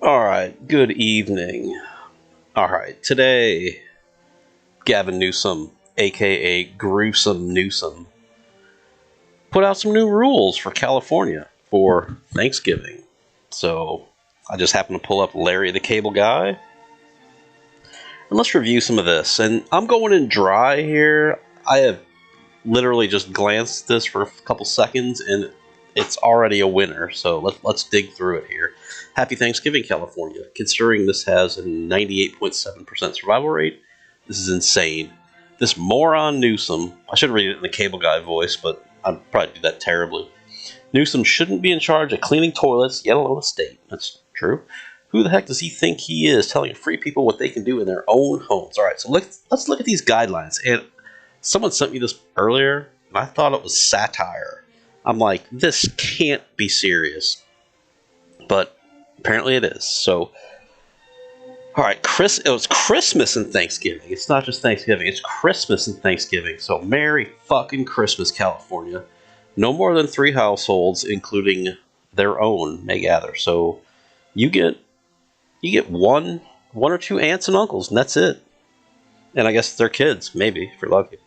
Alright, good evening. Alright, today, Gavin Newsome, aka Gruesome Newsome, put out some new rules for California for Thanksgiving. So, I just happened to pull up Larry the Cable Guy, and let's review some of this. And I'm going in dry here. I have literally just glanced at this for a couple seconds, and it's already a winner, so let's dig through it here. Happy Thanksgiving, California. Considering this has a 98.7% survival rate, this is insane. This moron Newsome, I should read it in the Cable Guy voice, but I'd probably do that terribly. Newsome shouldn't be in charge of cleaning toilets, yet alone a state. That's true. Who the heck does he think he is, telling free people what they can do in their own homes? All right, so let's look at these guidelines. And someone sent me this earlier, and I thought it was satire. I'm like, this can't be serious. But apparently it is. So, all right, it was Christmas and Thanksgiving. It's not just Thanksgiving. It's Christmas and Thanksgiving. So Merry fucking Christmas, California. No more than 3 households, including their own, may gather. So you get one or two aunts and uncles, and that's it. And I guess their kids, maybe, if you're lucky.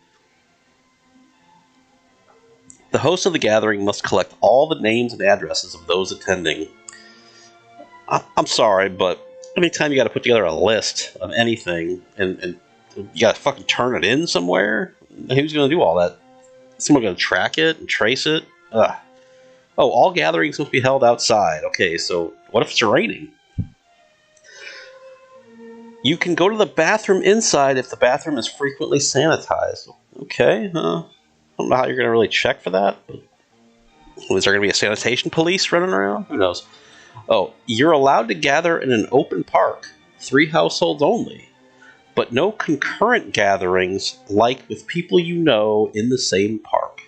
The host of the gathering must collect all the names and addresses of those attending. I'm sorry, but anytime you got to put together a list of anything and you got to fucking turn it in somewhere, who's going to do all that? Someone going to track it and trace it? Ugh. Oh, all gatherings must be held outside. Okay, so what if it's raining? You can go to the bathroom inside if the bathroom is frequently sanitized. Okay, I don't know how you're going to really check for that. But is there going to be a sanitation police running around? Who knows? Oh, you're allowed to gather in an open park, 3 households only, but no concurrent gatherings like with people you know in the same park.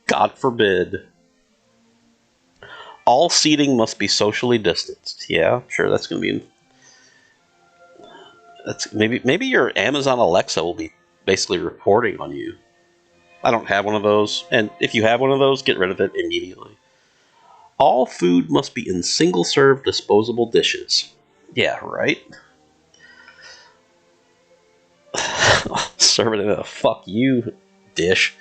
God forbid. All seating must be socially distanced. Yeah, sure, that's going to be... Maybe your Amazon Alexa will be basically reporting on you. I don't have one of those, and if you have one of those, get rid of it immediately. All food must be in single-serve disposable dishes. Yeah, right? Serve it in a fuck you dish.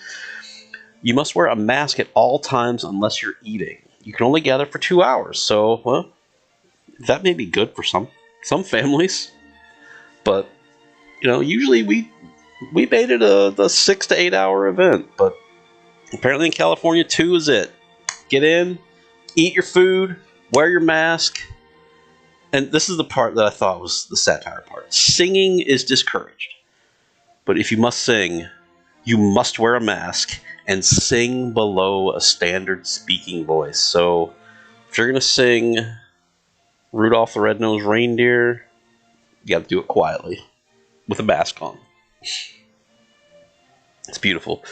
You must wear a mask at all times unless you're eating. You can only gather for 2 hours, so, well, that may be good for some families. But, usually we made it a 6 to 8 hour event, but apparently in California, 2 is it. Get in, eat your food, wear your mask, and this is the part that I thought was the satire part. Singing is discouraged, but if you must sing, you must wear a mask and sing below a standard speaking voice. So if you're going to sing Rudolph the Red-Nosed Reindeer, you got to do it quietly with a mask on. It's beautiful.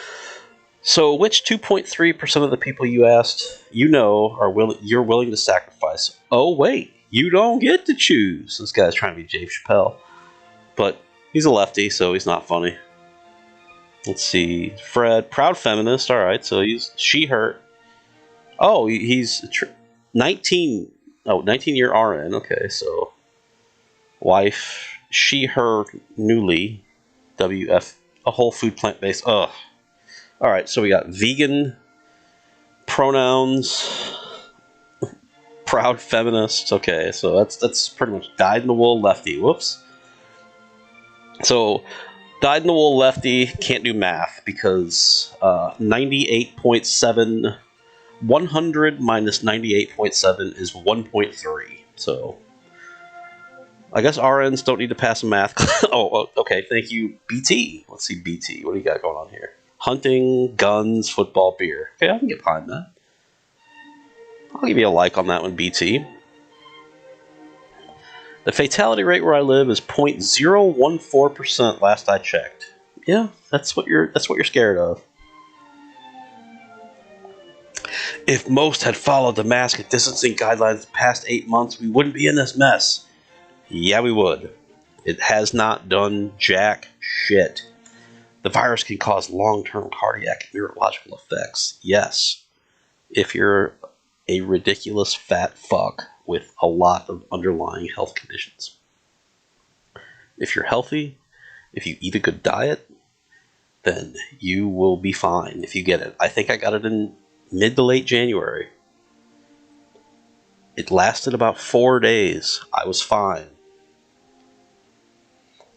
So, which 2.3% of the people you asked, you're willing to sacrifice? Oh, wait, you don't get to choose. This guy's trying to be Dave Chappelle. But he's a lefty, so he's not funny. Let's see. Fred, proud feminist. All right, so he's she/her. Oh, he's 19. Oh, 19-year RN. Okay, so wife, she/her, newly, WF, a whole food plant-based. Ugh. All right, so we got vegan, pronouns, proud feminist. Okay, so that's pretty much dyed-in-the-wool lefty. Whoops. So, dyed-in-the-wool lefty can't do math because 98.7, 100 minus 98.7 is 1.3. So, I guess RNs don't need to pass a math. Oh, okay, thank you, BT. Let's see, BT. What do you got going on here? Hunting, guns, football, beer. Okay, I can get behind that. I'll give you a like on that one, BT. The fatality rate where I live is 0.014% last I checked. Yeah, that's what you're scared of. If most had followed the mask and distancing guidelines the past 8 months, we wouldn't be in this mess. Yeah, we would. It has not done jack shit. The virus can cause long-term cardiac and neurological effects. Yes. If you're a ridiculous fat fuck with a lot of underlying health conditions. If you're healthy, if you eat a good diet, then you will be fine if you get it. I think I got it in mid to late January. It lasted about 4 days. I was fine.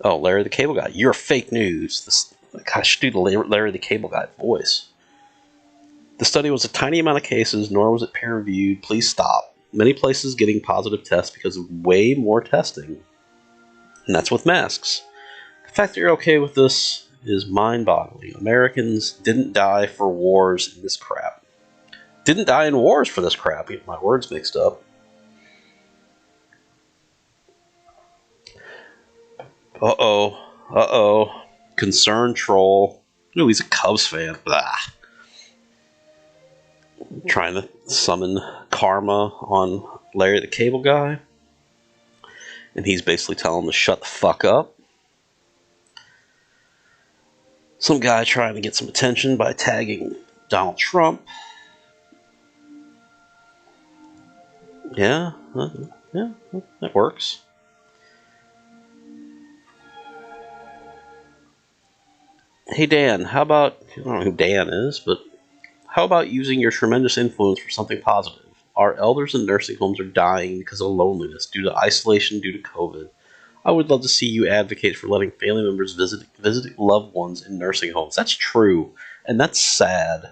Oh, Larry the Cable Guy, you're fake news. I should do the Larry the Cable Guy voice. The study was a tiny amount of cases, nor was it peer-reviewed. Please stop. Many places getting positive tests because of way more testing. And that's with masks. The fact that you're okay with this is mind-boggling. Americans didn't die for wars in this crap. Didn't die in wars for this crap. Get my words mixed up. Uh-oh. Concerned troll. Ooh, he's a Cubs fan. Blah. Trying to summon karma on Larry the Cable Guy. And he's basically telling him to shut the fuck up. Some guy trying to get some attention by tagging Donald Trump. Yeah, that works. Hey Dan, how about, I don't know who Dan is, but how about using your tremendous influence for something positive? Our elders in nursing homes are dying because of loneliness, due to isolation, due to COVID. I would love to see you advocate for letting family members visit loved ones in nursing homes. That's true, and that's sad.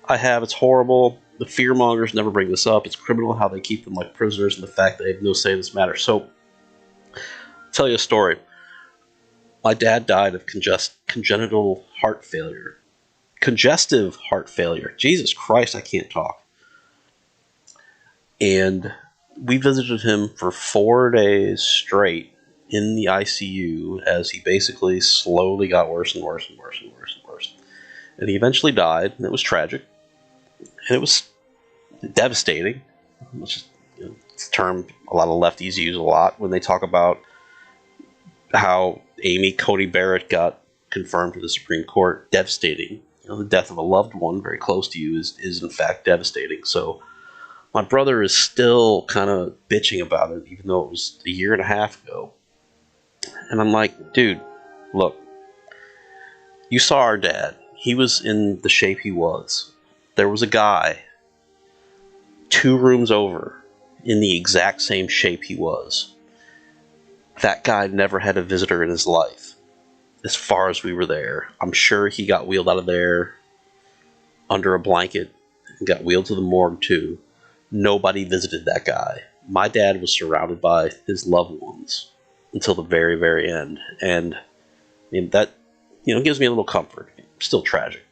It's horrible. The fearmongers never bring this up. It's criminal how they keep them like prisoners, and the fact that they have no say in this matter. So, I'll tell you a story. My dad died of congenital heart failure. Congestive heart failure. Jesus Christ, I can't talk. And we visited him for 4 days straight in the ICU as he basically slowly got worse and worse and worse and worse and worse. And he eventually died, and it was tragic. And it was devastating, which is it's a term a lot of lefties use a lot when they talk about how Amy Coney Barrett got confirmed to the Supreme Court. Devastating. The death of a loved one very close to you is in fact devastating. So my brother is still kind of bitching about it, even though it was a year and a half ago. And I'm like, dude, look, you saw our dad. He was in the shape he was. There was a guy 2 rooms over in the exact same shape he was. That guy never had a visitor in his life. As far as we were there, I'm sure he got wheeled out of there under a blanket and got wheeled to the morgue too. Nobody visited that guy. My dad was surrounded by his loved ones until the very, very end. And that gives me a little comfort. Still tragic.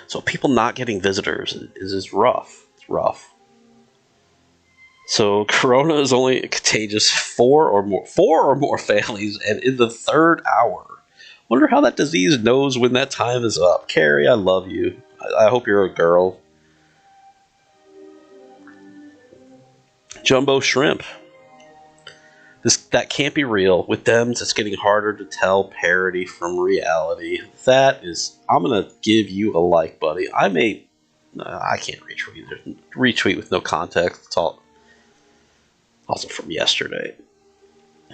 So people not getting visitors is rough. It's rough. So Corona is only contagious 4 or more families, and in the 3rd hour. Wonder how that disease knows when that time is up. Carrie, I love you. I hope you're a girl. Jumbo shrimp. That can't be real. With them, it's getting harder to tell parody from reality. I'm gonna give you a like, buddy. I can't retweet with no context. It's all also from yesterday.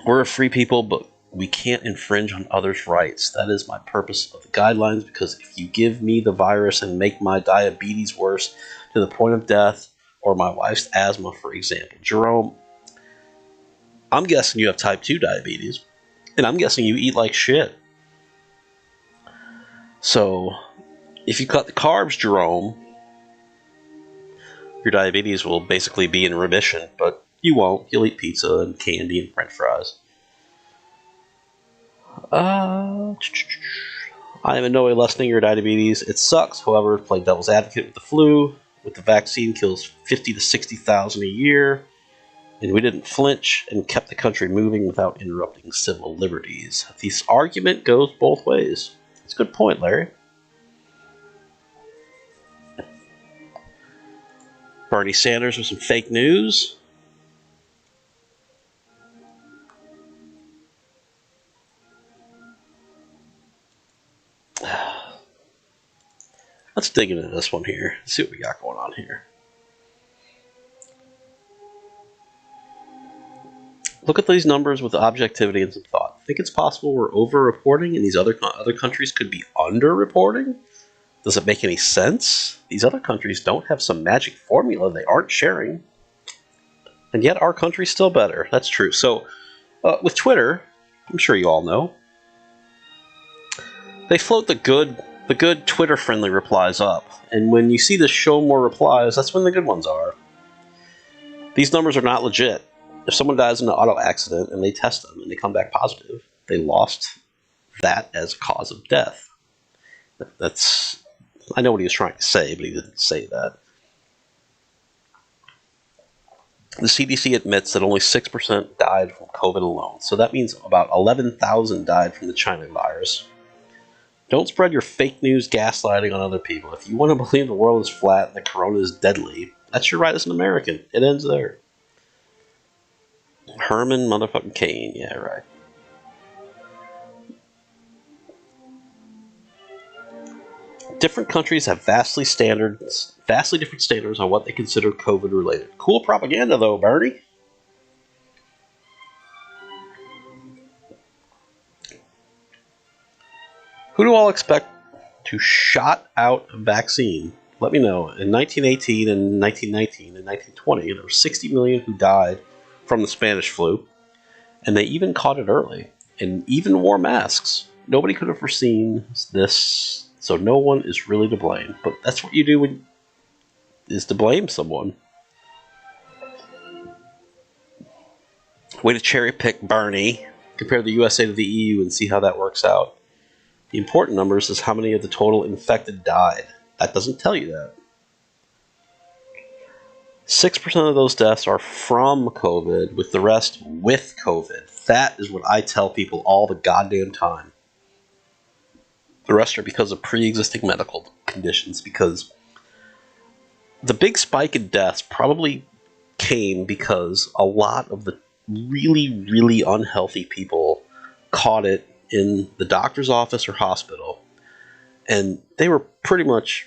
We're a free people, but we can't infringe on others' rights. That is my purpose of the guidelines, because if you give me the virus and make my diabetes worse to the point of death, or my wife's asthma, for example. Jerome, I'm guessing you have type 2 diabetes, and I'm guessing you eat like shit. So, if you cut the carbs, Jerome, your diabetes will basically be in remission, but you won't. You'll eat pizza and candy and french fries. I am in no way lessening your diabetes. It sucks, however, play devil's advocate with the flu. With the vaccine, kills 50 to 60,000 a year. And we didn't flinch and kept the country moving without interrupting civil liberties. This argument goes both ways. It's a good point, Larry. Bernie Sanders with some fake news. digging into this one here. Let's see what we got going on here. Look at these numbers with objectivity and some thought. Think it's possible we're over-reporting and these other countries could be under-reporting? Does it make any sense? These other countries don't have some magic formula they aren't sharing. And yet our country's still better. That's true. So, with Twitter, I'm sure you all know, they float the good Twitter-friendly replies up. And when you see the show more replies, that's when the good ones are. These numbers are not legit. If someone dies in an auto accident and they test them and they come back positive, they lost that as a cause of death. I know what he was trying to say, but he didn't say that. The CDC admits that only 6% died from COVID alone, so that means about 11,000 died from the China virus. Don't spread your fake news gaslighting on other people. If you want to believe the world is flat and the corona is deadly, that's your right as an American. It ends there. Herman motherfucking Cain, yeah, right. Different countries have vastly different standards on what they consider COVID related. Cool propaganda though, Bernie. Who do all expect to shot out a vaccine? Let me know. In 1918 and 1919 and 1920, there were 60 million who died from the Spanish flu, and they even caught it early, and even wore masks. Nobody could have foreseen this, so no one is really to blame. But that's what you do is to blame someone. Way to cherry pick, Bernie. Compare the USA to the EU and see how that works out. The important numbers is how many of the total infected died. That doesn't tell you that. 6% of those deaths are from COVID, with the rest with COVID. That is what I tell people all the goddamn time. The rest are because of pre-existing medical conditions, because the big spike in deaths probably came because a lot of the really, really unhealthy people caught it in the doctor's office or hospital, and they were pretty much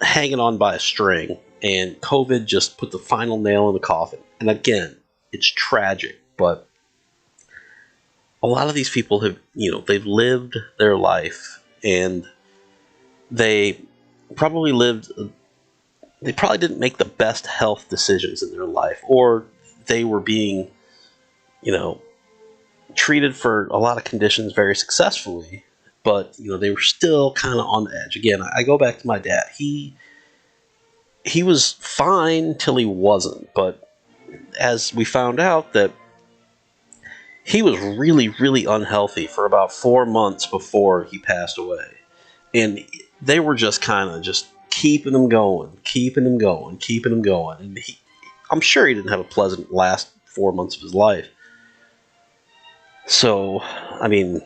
hanging on by a string. And COVID just put the final nail in the coffin. And again, it's tragic, but a lot of these people have, they've lived their life, and they probably didn't make the best health decisions in their life, or they were being, treated for a lot of conditions very successfully, but, they were still kind of on the edge. Again, I go back to my dad. He was fine till he wasn't, but as we found out that he was really, really unhealthy for about 4 months before he passed away. And they were just kind of just keeping him going. And I'm sure he didn't have a pleasant last 4 months of his life. So, I mean,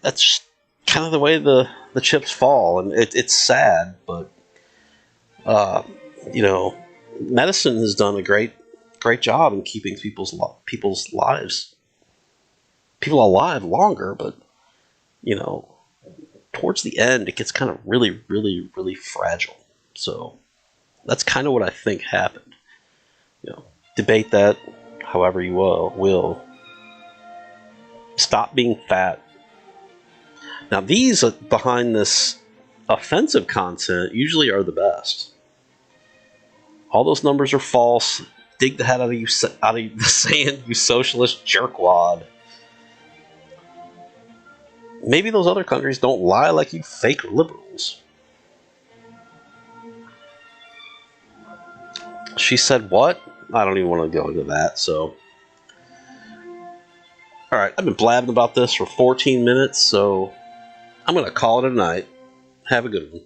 that's kind of the way the chips fall. And it's sad, but medicine has done a great job in keeping people alive longer, but towards the end it gets kind of really, really, really fragile. So that's kind of what I think happened. Debate that however you will. Stop being fat. Now these behind this offensive content usually are the best. All those numbers are false. Dig the head out of the sand, you socialist jerkwad. Maybe those other countries don't lie like you fake liberals. She said what? I don't even want to go into that, so. Alright, I've been blabbing about this for 14 minutes, so I'm going to call it a night. Have a good one.